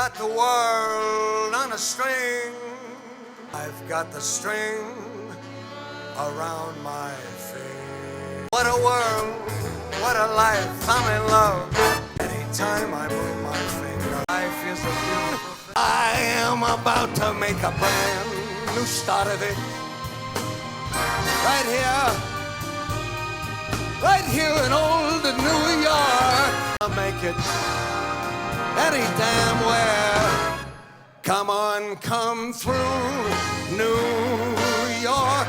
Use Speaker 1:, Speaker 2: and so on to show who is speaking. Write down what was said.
Speaker 1: got the world on a string. I've got the string around my finger. What a world, what a life, I'm in love. Anytime I move my finger, life is a beautiful thing. I am about to make a brand new start of it. Right here in old New York. I'll make it any damn where. Come on, come through New York.